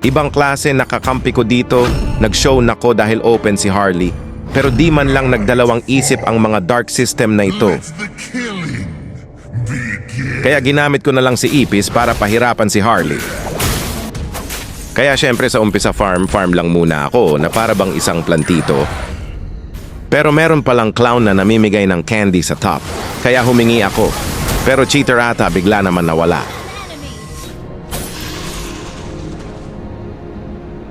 Ibang klase nakakampi ko dito, nag-show na ko dahil open si Harley. Pero di man lang nagdalawang isip ang mga dark system na ito. Kaya ginamit ko na lang si Ipis para pahirapan si Harley. Kaya syempre sa umpisa farm lang muna ako na para bang isang plantito. Pero meron palang clown na namimigay ng candy sa top. Kaya humingi ako. Pero cheater ata bigla naman nawala.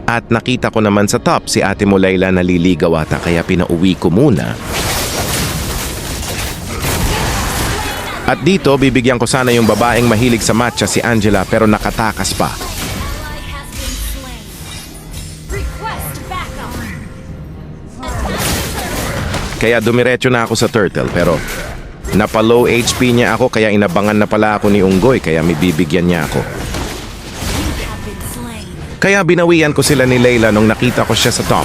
At nakita ko naman sa top si Ate mo Layla naliligaw ata kaya pinauwi ko muna. At dito bibigyan ko sana yung babaeng mahilig sa matcha si Angela pero nakatakas pa. Kaya dumiretso na ako sa turtle pero napa-low HP niya ako kaya inabangan na pala ako ni Unggoy kaya may bibigyan niya ako. Kaya binawian ko sila ni Layla nung nakita ko siya sa top.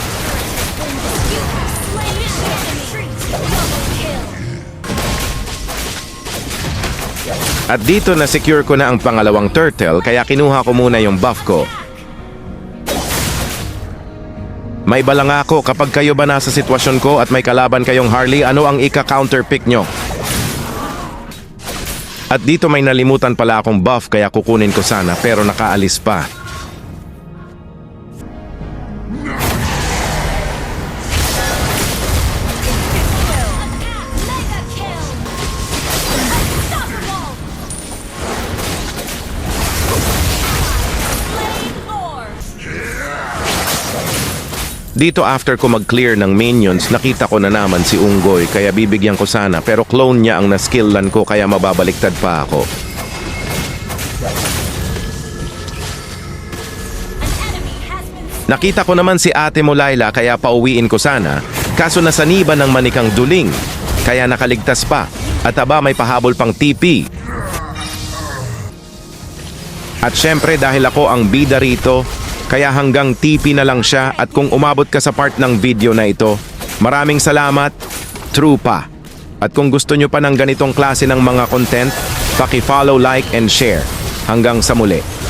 At dito na-secure ko na ang pangalawang turtle kaya kinuha ko muna yung buff ko. May bala nga ako kapag kayo ba nasa sitwasyon ko at may kalaban kayong Harley, ano ang ika-counter pick nyo? At dito may nalimutan pala akong buff kaya kukunin ko sana pero nakaalis pa. Dito after ko mag-clear ng minions, nakita ko na naman si Unggoy kaya bibigyan ko sana pero clone niya ang na-skillan ko kaya mababaliktad pa ako. Nakita ko naman si Ate mo Layla kaya pauwiin ko sana kaso nasaniba ng manikang duling kaya nakaligtas pa at aba may pahabol pang TP. At syempre dahil ako ang bida rito kaya hanggang TP na lang siya at kung umabot ka sa part ng video na ito, maraming salamat, true pa. At kung gusto nyo pa ng ganitong klase ng mga content, paki-follow, like, and share. Hanggang sa muli.